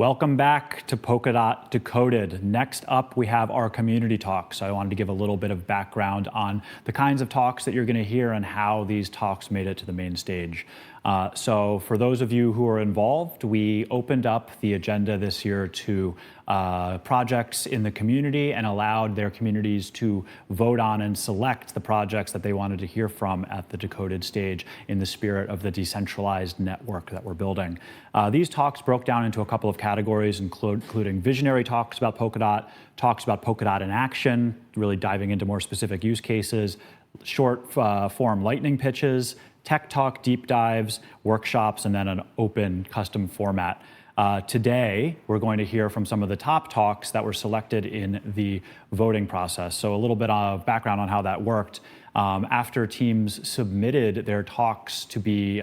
Welcome back to Polkadot Decoded. Next up, we have our community talks. So I wanted to give a little bit of background on the kinds of talks that you're going to hear and how these talks made it to the main stage. So for those of you who are involved, we opened up the agenda this year to projects in the community and allowed their communities to vote on and select the projects that they wanted to hear from at the Decoded stage in the spirit of the decentralized network that we're building. These talks broke down into a couple of categories, including visionary talks about Polkadot in action, really diving into more specific use cases, short form lightning pitches, tech talk deep dives, workshops, and then an open custom format. Today, we're going to hear from some of the top talks that were selected in the voting process. So a little bit of background on how that worked. After teams submitted their talks to be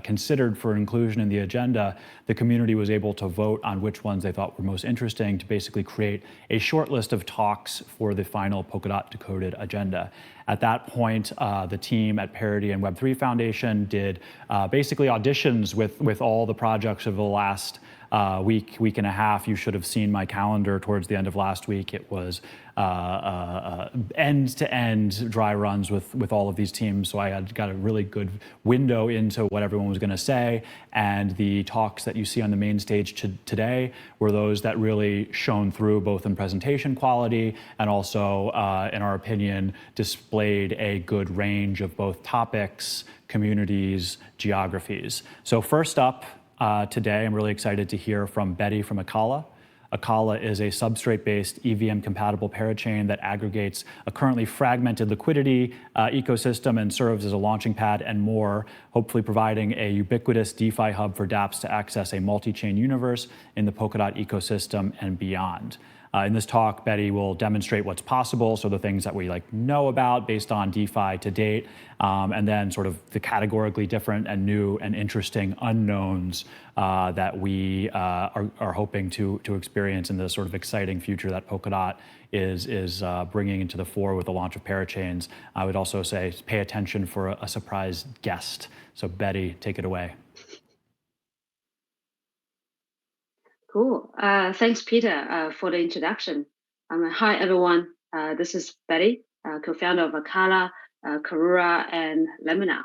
considered for inclusion in the agenda, the community was able to vote on which ones they thought were most interesting to basically create a short list of talks for the final Polkadot Decoded agenda. At that point, the team at Parity and Web3 Foundation did basically auditions with all the projects of the last week and a half. You should have seen my calendar towards the end of last week. It was end-to-end dry runs with all of these teams. So I had got a really good window into what everyone was going to say. And the talks that you see on the main stage today were those that really shone through both in presentation quality and also, in our opinion, displayed a good range of both topics, communities, geographies. So first up, today, I'm really excited to hear from Bette from Acala. Acala is a substrate-based EVM-compatible parachain that aggregates a currently fragmented liquidity ecosystem and serves as a launching pad and more, hopefully providing a ubiquitous DeFi hub for DApps to access a multi-chain universe in the Polkadot ecosystem and beyond. In this talk, Bette will demonstrate what's possible, so the things that we know about based on DeFi to date, and then sort of the categorically different and new and interesting unknowns that we are hoping to experience in the sort of exciting future that Polkadot is bringing into the fore with the launch of parachains. I would also say pay attention for a surprise guest. So Bette, take it away. Cool. Thanks, Peter, for the introduction. Hi, everyone. This is Bette, co-founder of Acala, Karura, and Lemina.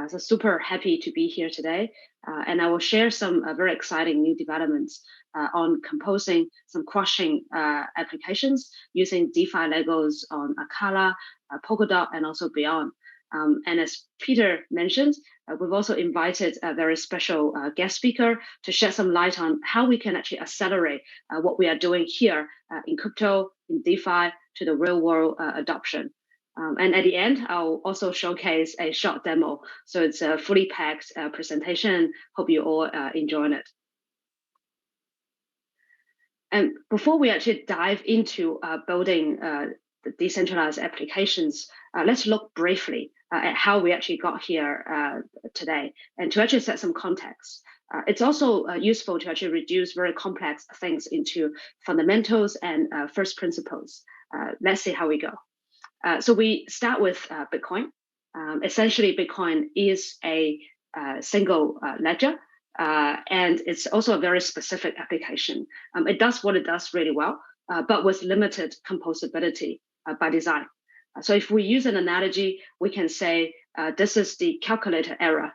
So super happy to be here today. And I will share some very exciting new developments on composing some crushing applications using DeFi Legos on Acala, Polkadot, and also beyond. And as Peter mentioned, we've also invited a very special guest speaker to shed some light on how we can actually accelerate what we are doing here in crypto, in DeFi, to the real world adoption. And at the end, I'll also showcase a short demo. So it's a fully packed presentation. Hope you all enjoy it. And before we actually dive into building the decentralized applications, let's look briefly at how we actually got here today. And to actually set some context, it's also useful to actually reduce very complex things into fundamentals and first principles. Let's see how we go. So we start with Bitcoin. Essentially, Bitcoin is a single ledger. And it's also a very specific application. It does what it does really well, but with limited composability by design. So if we use an analogy, we can say this is the calculator era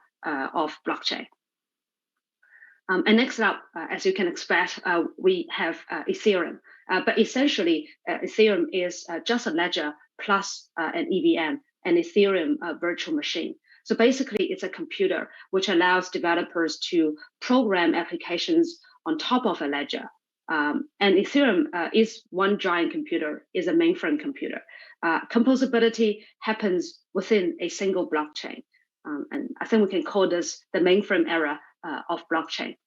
of blockchain. And next up, as you can expect, we have Ethereum. But essentially, Ethereum is just a ledger plus an EVM, an Ethereum virtual machine. So basically, it's a computer which allows developers to program applications on top of a ledger. And Ethereum is one giant computer, is a mainframe computer. Composability happens within a single blockchain. And I think we can call this the mainframe era of blockchain.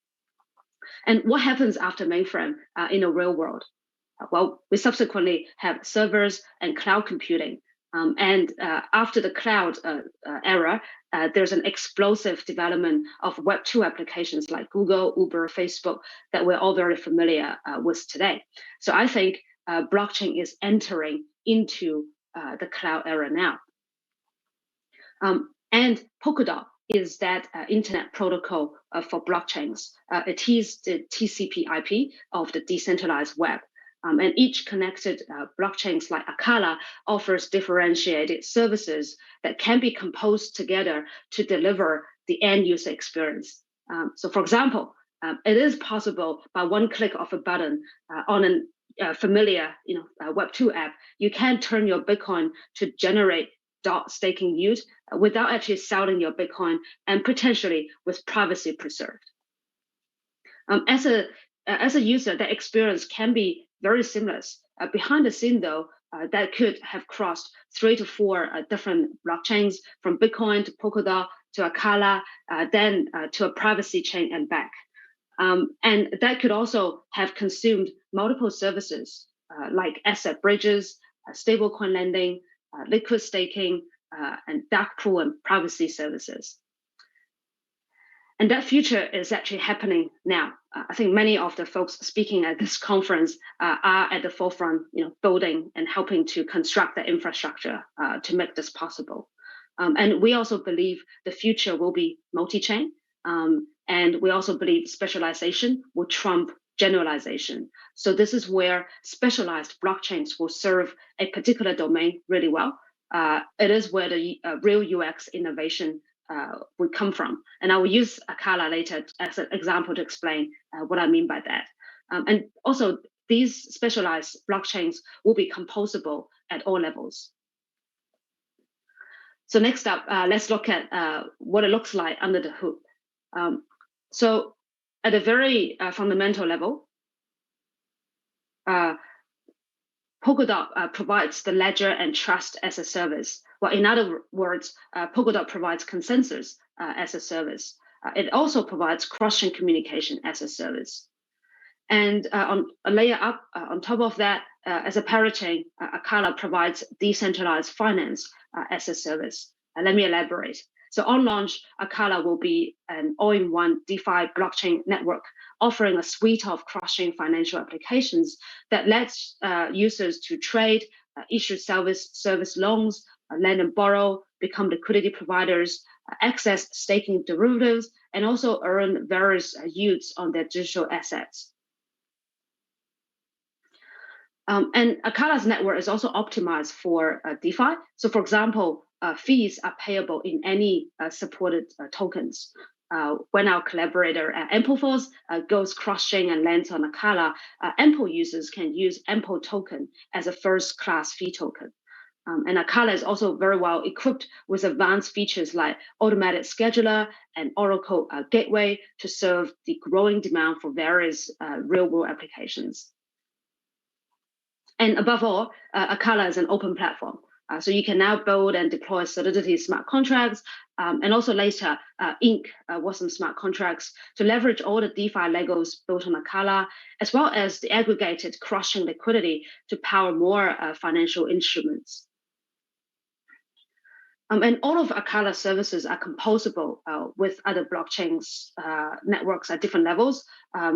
And what happens after mainframe in the real world? Well, we subsequently have servers and cloud computing. And after the cloud era, there's an explosive development of Web 2 applications like Google, Uber, Facebook that we're all very familiar with today. So I think blockchain is entering into the cloud era now. And Polkadot is that internet protocol for blockchains. It is the TCP/IP of the decentralized web. And each connected blockchains like Acala offers differentiated services that can be composed together to deliver the end user experience. So for example, it is possible by one click of a button on a familiar Web2 app, you can turn your Bitcoin to generate dot staking yield without actually selling your Bitcoin and potentially with privacy preserved. As a user, that experience can be very seamless. Behind the scene, though, that could have crossed 3 to 4 different blockchains, from Bitcoin to Polkadot to Acala, then to a privacy chain and back. And that could also have consumed multiple services like asset bridges, stablecoin lending, liquid staking, and dark pool and privacy services. And that future is actually happening now. I think many of the folks speaking at this conference are at the forefront, building and helping to construct the infrastructure to make this possible. And we also believe the future will be multi-chain. And we also believe specialization will trump generalization. So this is where specialized blockchains will serve a particular domain really well. It is where the real UX innovation would come from. And I will use Acala later as an example to explain what I mean by that. And also, these specialized blockchains will be composable at all levels. So next up, let's look at what it looks like under the hood. So at a very fundamental level, Polkadot provides the ledger and trust as a service. Well, in other words, Polkadot provides consensus as a service. It also provides cross-chain communication as a service. And on a layer up, on top of that, as a parachain, Acala provides decentralized finance as a service. Let me elaborate. So on launch, Acala will be an all-in-one DeFi blockchain network, offering a suite of cross-chain financial applications that lets users to trade, issue service loans, lend and borrow, become liquidity providers, access staking derivatives, and also earn various yields on their digital assets. And Acala's network is also optimized for DeFi. So for example, fees are payable in any supported tokens. When our collaborator Ampleforce goes cross-chain and lands on Acala, Ample users can use Ample token as a first-class fee token. And Acala is also very well equipped with advanced features like automatic scheduler and Oracle gateway to serve the growing demand for various real-world applications. And above all, Acala is an open platform. So you can now build and deploy Solidity smart contracts, and also later Ink Wasm smart contracts to leverage all the DeFi Legos built on Acala, as well as the aggregated cross-chain liquidity to power more financial instruments. And all of Acala's services are composable with other blockchains networks at different levels.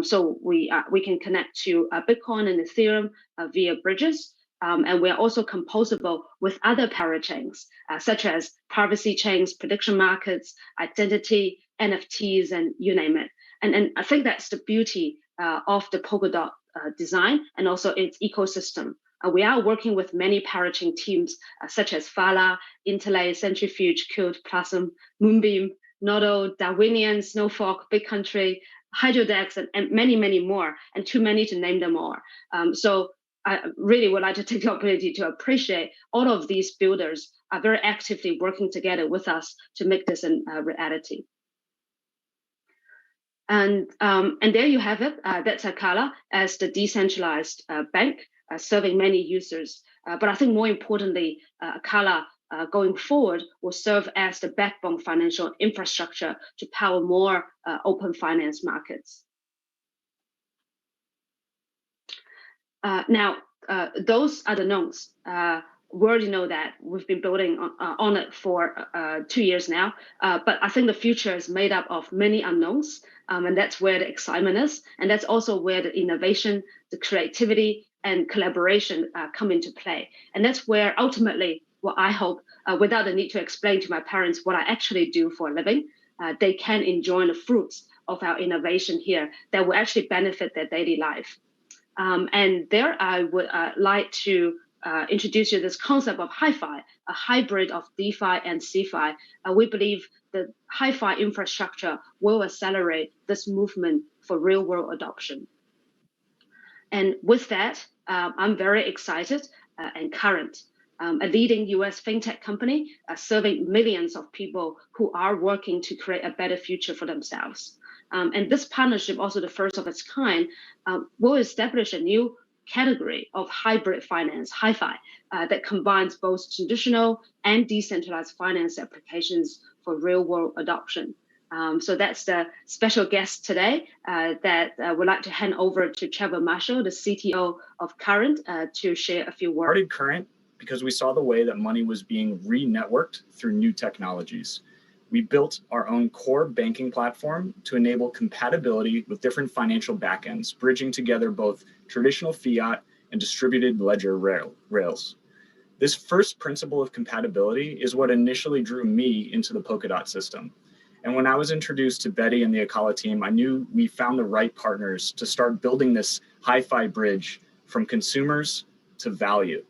So we can connect to Bitcoin and Ethereum via bridges. And we are also composable with other parachains, such as privacy chains, prediction markets, identity, NFTs, and you name it. And I think that's the beauty of the Polkadot design and also its ecosystem. We are working with many parachain teams, such as Fala, Interlay, Centrifuge, Qt, Plasm, Moonbeam, Nodo, Darwinian, Snowfork, Big Country, Hydrodex, and many, many more, and too many to name them all. So I really would like to take the opportunity to appreciate all of these builders are very actively working together with us to make this a reality. And there you have it. That's Acala as the decentralized bank serving many users. But I think more importantly, Acala going forward will serve as the backbone financial infrastructure to power more open finance markets. Now, those are the knowns. We already know that we've been building on it for 2 years now, but I think the future is made up of many unknowns, and that's where the excitement is, and that's also where the innovation, the creativity, and collaboration come into play. And that's where ultimately what I hope, without the need to explain to my parents what I actually do for a living, they can enjoy the fruits of our innovation here that will actually benefit their daily life. And there I would like to introduce you this concept of hi-fi, a hybrid of DeFi and CeFi. We believe the hi-fi infrastructure will accelerate this movement for real-world adoption. And with that, I'm very excited and Current, a leading US fintech company serving millions of people who are working to create a better future for themselves. And this partnership, also the first of its kind, will establish a new category of hybrid finance, hi-fi, that combines both traditional and decentralized finance applications for real-world adoption. So that's the special guest today that would like to hand over to Trevor Marshall, the CTO of Current, to share a few words. Started Current because we saw the way that money was being re-networked through new technologies. We built our own core banking platform to enable compatibility with different financial backends, bridging together both traditional fiat and distributed ledger rails. This first principle of compatibility is what initially drew me into the Polkadot system. And when I was introduced to Bette and the Acala team, I knew we found the right partners to start building this hi-fi bridge from consumers to value.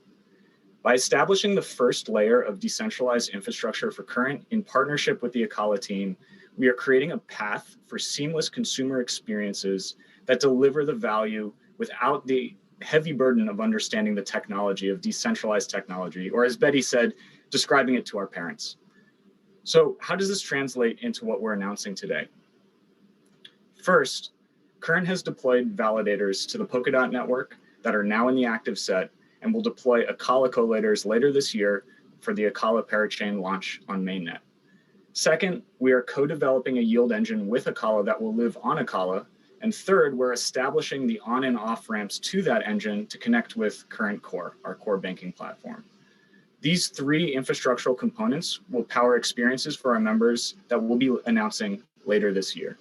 By establishing the first layer of decentralized infrastructure for Current in partnership with the Acala team, we are creating a path for seamless consumer experiences that deliver the value without the heavy burden of understanding the technology of decentralized technology, or as Bette said, describing it to our parents. So how does this translate into what we're announcing today? First, Current has deployed validators to the Polkadot network that are now in the active set and will deploy Acala collators later this year for the Acala parachain launch on mainnet. Second, we are co-developing a yield engine with Acala that will live on Acala. And third, we're establishing the on and off ramps to that engine to connect with Current Core, our core banking platform. These three infrastructural components will power experiences for our members that we'll be announcing later this year.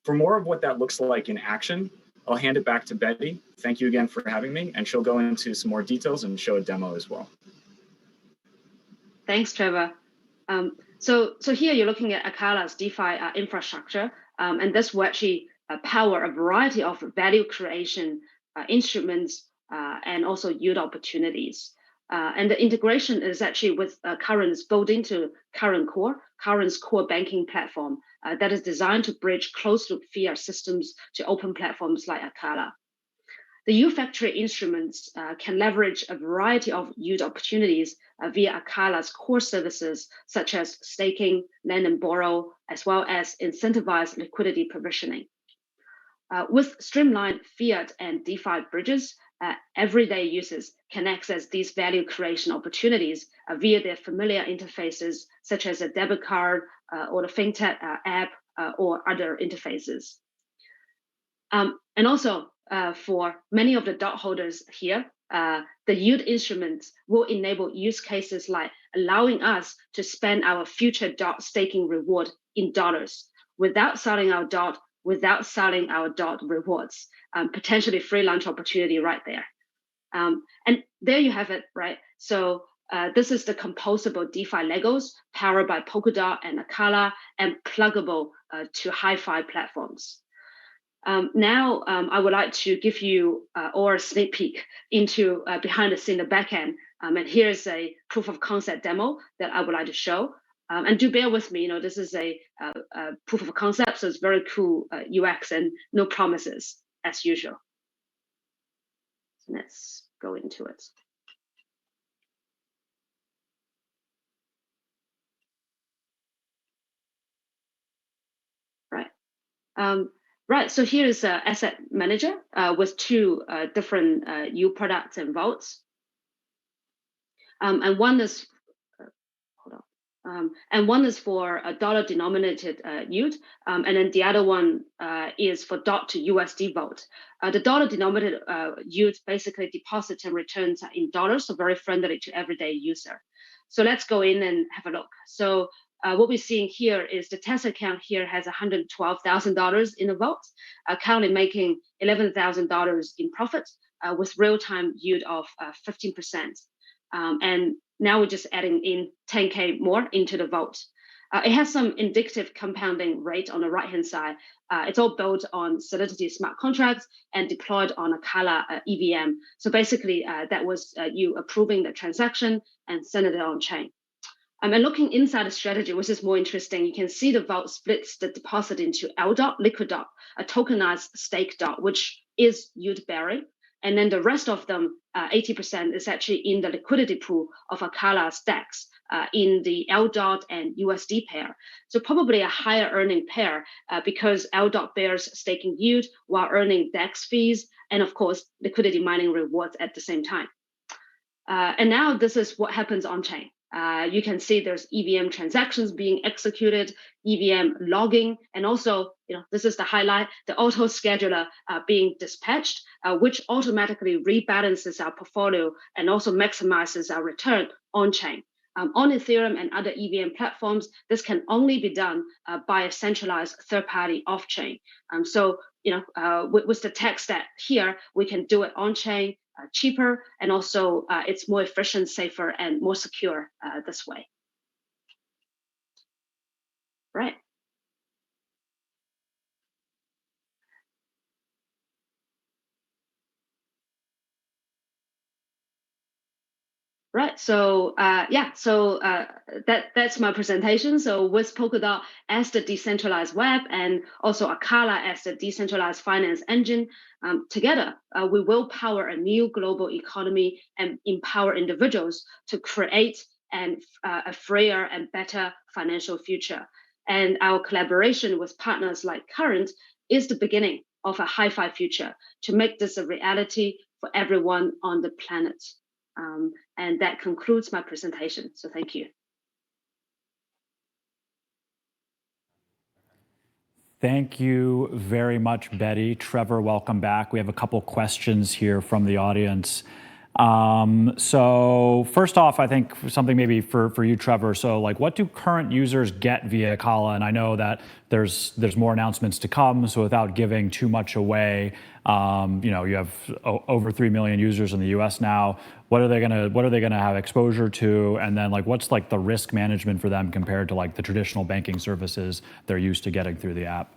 For more of what that looks like in action, I'll hand it back to Bette. Thank you again for having me, and she'll go into some more details and show a demo as well. Thanks, Trevor. So here you're looking at Acala's DeFi infrastructure, and this will actually power a variety of value creation instruments and also yield opportunities. And the integration is actually with Current's built into Current's core banking platform that is designed to bridge closed-loop fiat systems to open platforms like Acala. The U-Factory instruments can leverage a variety of yield opportunities via Acala's core services, such as staking, lend and borrow, as well as incentivized liquidity provisioning. With streamlined fiat and DeFi bridges, everyday users can access these value creation opportunities via their familiar interfaces, such as a debit card or the fintech app or other interfaces. And also, for many of the DOT holders here, the yield instruments will enable use cases like allowing us to spend our future DOT staking reward in dollars without selling our DOT, without selling our DOT rewards, potentially free lunch opportunity right there. And there you have it, right? So this is the composable DeFi Legos powered by Polkadot and Acala and pluggable to hi-fi platforms. Now, I would like to give you all a sneak peek into behind the scene, the backend. And here's a proof of concept demo that I would like to show. And do bear with me, this is a proof of concept, so it's very cool UX and no promises as usual. So let's go into it. Right. Right, so here is an asset manager with two different yield products and vaults. And one is, and one is for a dollar-denominated yield, and then the other one is for DOT to USD vault. The dollar-denominated yield basically deposits and returns in dollars, so very friendly to everyday user. So let's go in and have a look. So what we're seeing here is the test account here has $112,000 in the vault, currently making $11,000 in profit with real-time yield of 15%. And now we're just adding in 10K more into the vault. It has some indicative compounding rate on the right-hand side. It's all built on Solidity smart contracts and deployed on Acala EVM. So basically, that was you approving the transaction and sending it on chain. And looking inside the strategy, which is more interesting, you can see the vault splits the deposit into L dot, liquid dot, a tokenized stake dot, which is yield bearing. And then the rest of them, 80% is actually in the liquidity pool of Acala stacks in the L dot and USD pair. So probably a higher earning pair because L dot bears staking yield while earning DEX fees and of course liquidity mining rewards at the same time. And now this is what happens on chain. You can see there's EVM transactions being executed, EVM logging, and also, this is the highlight, the auto scheduler being dispatched, which automatically rebalances our portfolio and also maximizes our return on chain. On Ethereum and other EVM platforms, this can only be done by a centralized third-party off-chain. So, with the tech stack here, we can do it on-chain, cheaper, and also it's more efficient, safer, and more secure this way. Right. Right. So that's my presentation. So with Polkadot as the decentralized web and also Acala as the decentralized finance engine, together we will power a new global economy and empower individuals to create a freer and better financial future. And our collaboration with partners like Current is the beginning of a hi-fi future to make this a reality for everyone on the planet. And that concludes my presentation. So thank you. Thank you very much, Bette. Trevor, welcome back. We have a couple questions here from the audience. So first off, I think something maybe for you, Trevor. So like, what do current users get via Acala? And I know that there's more announcements to come. So without giving too much away, you have over 3 million users in the US now. What are they gonna have exposure to? And then like, what's like the risk management for them compared to like the traditional banking services they're used to getting through the app?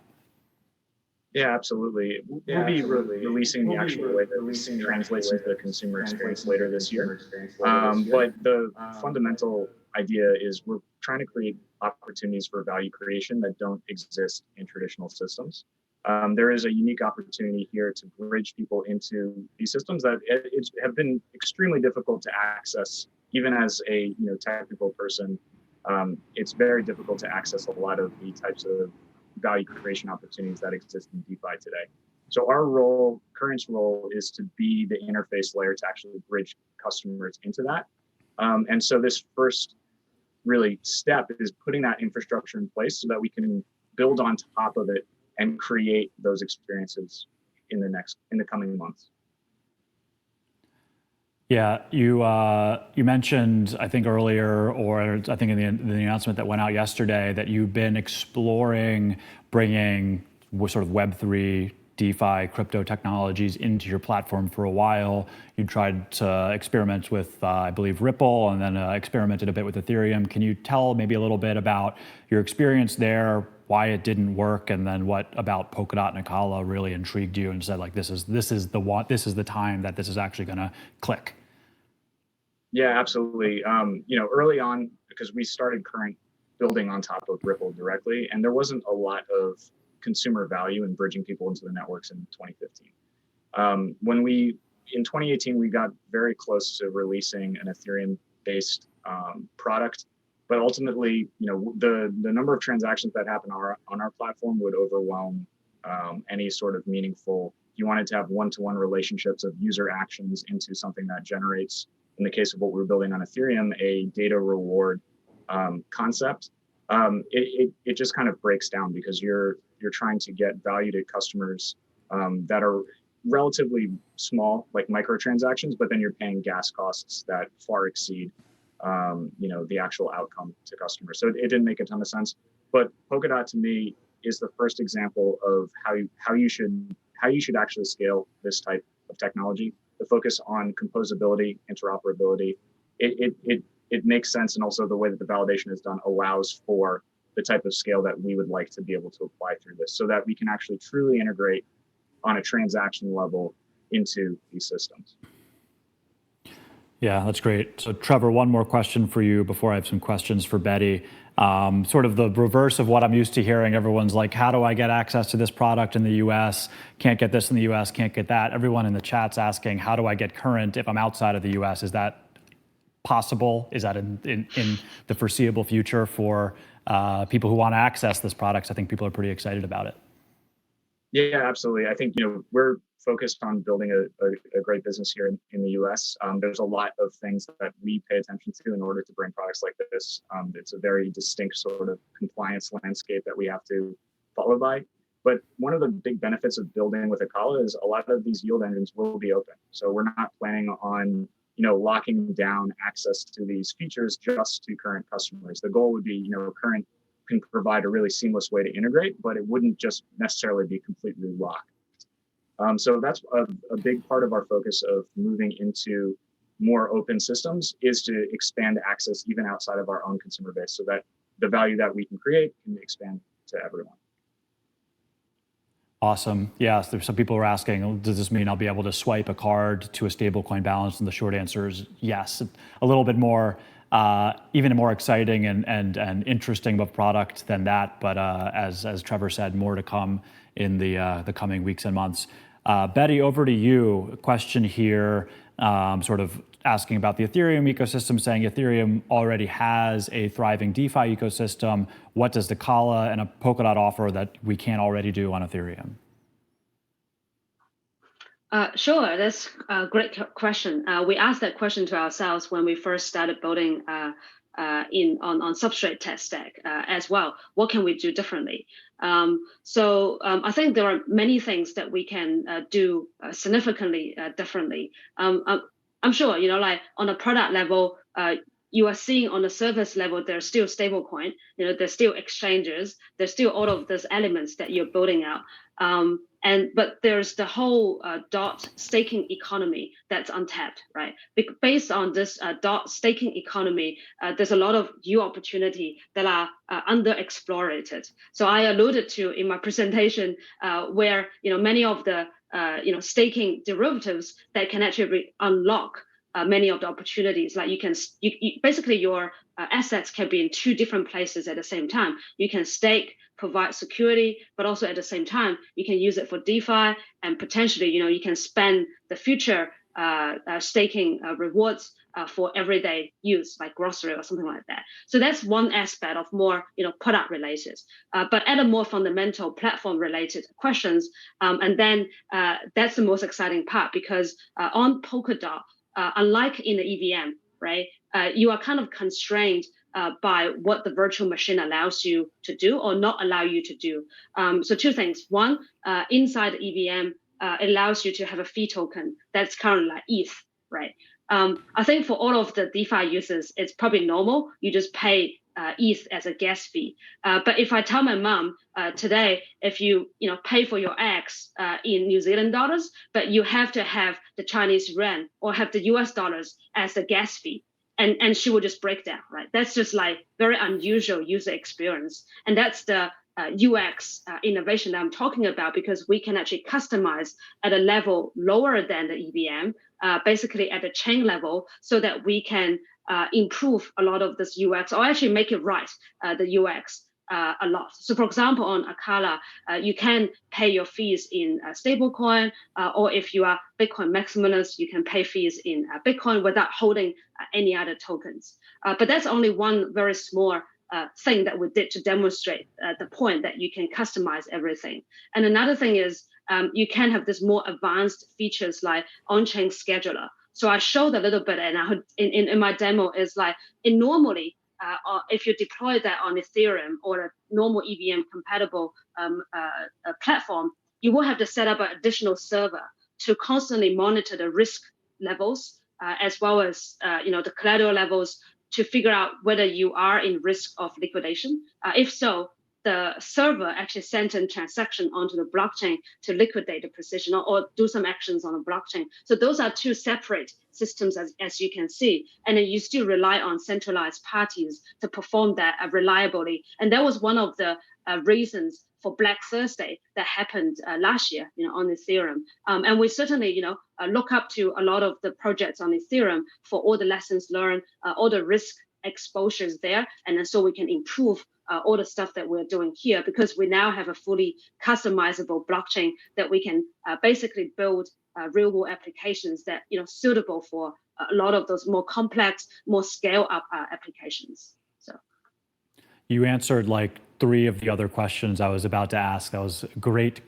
Yeah, absolutely. We'll be releasing the actual way that this translates into the consumer experience later this year. But the fundamental idea is we're trying to create opportunities for value creation that don't exist in traditional systems. There is a unique opportunity here to bridge people into these systems that have been extremely difficult to access, even as a technical person. It's very difficult to access a lot of the types of value creation opportunities that exist in DeFi today. So our role, Current's role, is to be the interface layer to actually bridge customers into that. And so this first really step is putting that infrastructure in place so that we can build on top of it and create those experiences in the coming months. Yeah, you mentioned, I think earlier, or I think in the announcement that went out yesterday, that you've been exploring bringing sort of Web3 DeFi crypto technologies into your platform for a while. You tried to experiment with, I believe, Ripple, and then experimented a bit with Ethereum. Can you tell maybe a little bit about your experience there, why it didn't work, and then what about Polkadot and Acala really intrigued you and said like, this is the time that this is actually going to click? Yeah, absolutely. Early on, because we started Current building on top of Ripple directly, and there wasn't a lot of consumer value in bridging people into the networks in 2015. In 2018, we got very close to releasing an Ethereum-based product, but ultimately, the number of transactions that happen on our platform would overwhelm any sort of meaningful. You wanted to have one-to-one relationships of user actions into something that generates, in the case of what we were building on Ethereum, a data reward concept. It just kind of breaks down because you're trying to get value to customers that are relatively small, like microtransactions, but then you're paying gas costs that far exceed the actual outcome to customers. So it didn't make a ton of sense. But Polkadot to me is the first example of how you should actually scale this type of technology. The focus on composability, interoperability, it makes sense, and also the way that the validation is done allows for the type of scale that we would like to be able to apply through this, so that we can actually truly integrate on a transaction level into these systems. Yeah, that's great. So Trevor, one more question for you before I have some questions for Bette. Sort of the reverse of what I'm used to hearing. Everyone's like, how do I get access to this product in the US? Can't get this in the US, can't get that. Everyone in the chat's asking, how do I get current if I'm outside of the US? Is that possible? Is that in the foreseeable future for people who want to access this product? I think people are pretty excited about it. Yeah, absolutely. I think, we're focused on building a great business here in the US. There's a lot of things that we pay attention to in order to bring products like this. It's a very distinct sort of compliance landscape that we have to follow by. But one of the big benefits of building with Acala is a lot of these yield engines will be open. So we're not planning on locking down access to these features just to current customers. The goal would be, current can provide a really seamless way to integrate, but it wouldn't just necessarily be completely locked. So that's a big part of our focus of moving into more open systems, is to expand access even outside of our own consumer base, so that the value that we can create can expand to everyone. Awesome. Yeah, so some people were asking, does this mean I'll be able to swipe a card to a stablecoin balance? And the short answer is yes. A little bit more, even more exciting and interesting of a product than that. But as Trevor said, more to come in the coming weeks and months. Bette, over to you. A question here, sort of asking about the Ethereum ecosystem, saying Ethereum already has a thriving DeFi ecosystem. What does the Acala and a Polkadot offer that we can't already do on Ethereum? Sure, that's a great question. We asked that question to ourselves when we first started building on substrate test stack as well. What can we do differently? So I think there are many things that we can do significantly differently. I'm sure, like on a product level, you are seeing on the service level, there's still stablecoin, there's still exchanges, there's still all of those elements that you're building out. But there's the whole dot staking economy that's untapped, right? Based on this dot staking economy, there's a lot of new opportunity that are underexplored. So I alluded to in my presentation where many of the staking derivatives that can actually unlock many of the opportunities. Like you basically your assets can be in two different places at the same time. You can stake, provide security, but also at the same time, you can use it for DeFi, and potentially, you can spend the future staking rewards for everyday use, like grocery or something like that. So that's one aspect of more, product related. But at a more fundamental platform related questions, and then that's the most exciting part, because on Polkadot, unlike in the EVM, right, you are kind of constrained by what the virtual machine allows you to do or not allow you to do. So two things. One, inside the EVM, it allows you to have a fee token that's currently like ETH, right? I think for all of the DeFi users, it's probably normal. You just pay ETH as a gas fee. But if I tell my mom today, if you pay for your eggs in New Zealand dollars, but you have to have the Chinese yuan or have the US dollars as the gas fee, and she will just break down, right? That's just like very unusual user experience. And that's the UX innovation that I'm talking about, because we can actually customize at a level lower than the EVM, basically at the chain level, so that we can improve a lot of this UX, or actually make it right, the UX a lot. So for example, on Acala, you can pay your fees in stablecoin, or if you are Bitcoin maximalist, you can pay fees in Bitcoin without holding any other tokens. But that's only one very small thing that we did to demonstrate the point that you can customize everything. And another thing is you can have this more advanced features like on-chain scheduler. So I showed a little bit, and in my demo is like, normally, if you deploy that on Ethereum or a normal EVM compatible platform, you will have to set up an additional server to constantly monitor the risk levels as well as the collateral levels, to figure out whether you are in risk of liquidation. If so, the server actually sent a transaction onto the blockchain to liquidate the position or do some actions on the blockchain. So those are two separate systems, as you can see. And then you still rely on centralized parties to perform that reliably. And that was one of the reasons for Black Thursday that happened last year, on Ethereum. And we certainly, look up to a lot of the projects on Ethereum for all the lessons learned, all the risk exposures there, and then so we can improve all the stuff that we're doing here, because we now have a fully customizable blockchain that we can basically build real world applications that suitable for a lot of those more complex, more scale up applications. So you answered like 3 of the other questions I was about to ask. That was a great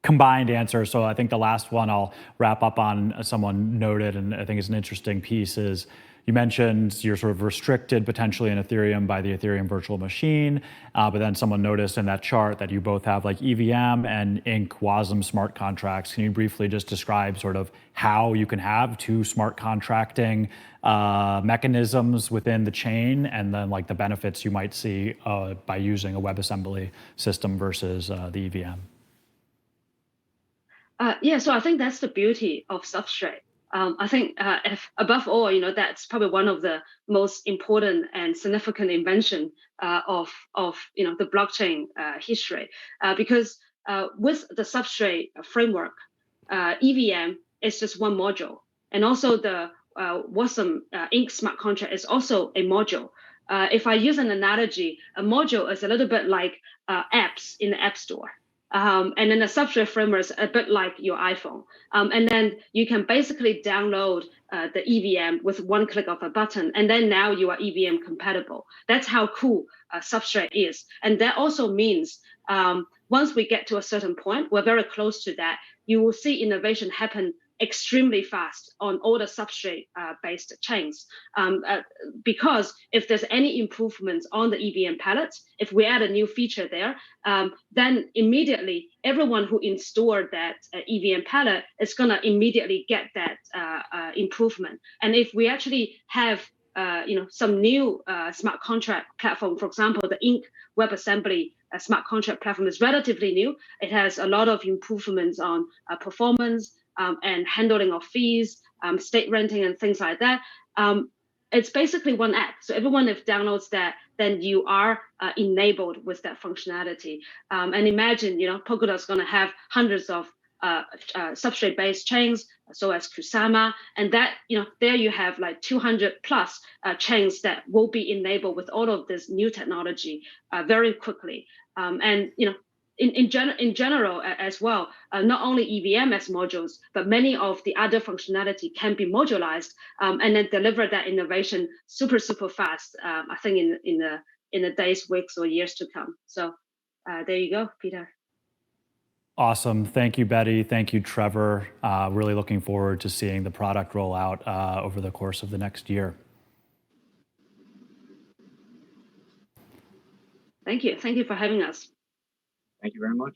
combined answer. So I think the last one I'll wrap up on, someone noted, and I think is an interesting piece, is you mentioned you're sort of restricted potentially in Ethereum by the Ethereum virtual machine, but then someone noticed in that chart that you both have like EVM and INC WASM smart contracts. Can you briefly just describe sort of how you can have 2 smart contracting mechanisms within the chain, and then like the benefits you might see by using a WebAssembly system versus the EVM? Yeah, so I think that's the beauty of Substrate. I think if above all, that's probably one of the most important and significant invention of the blockchain history, because with the Substrate framework, EVM is just one module, and also the WASM INC smart contract is also a module. If I use an analogy, a module is a little bit like apps in the App Store. And then the Substrate framework is a bit like your iPhone. And then you can basically download the EVM with one click of a button, and then now you are EVM compatible. That's how cool Substrate is. And that also means once we get to a certain point, we're very close to that, you will see innovation happen extremely fast on all the Substrate-based chains. Because if there's any improvements on the EVM palette, if we add a new feature there, then immediately everyone who installed that EVM palette is going to immediately get that improvement. And if we actually have some new smart contract platform, for example, the INC WebAssembly smart contract platform is relatively new. It has a lot of improvements on performance, and handling of fees, state renting, and things like that. It's basically one app. So everyone, if downloads that, then you are enabled with that functionality. And imagine, Polkadot's going to have hundreds of Substrate-based chains, so as Kusama, and that, there you have like 200 plus chains that will be enabled with all of this new technology very quickly. And in general as well, not only EVM as modules, but many of the other functionality can be modularized and then deliver that innovation super fast. I think in the days, weeks, or years to come. So there you go, Peter. Awesome. Thank you, Bette. Thank you, Trevor. Really looking forward to seeing the product roll out over the course of the next year. Thank you. Thank you for having us. Thank you very much.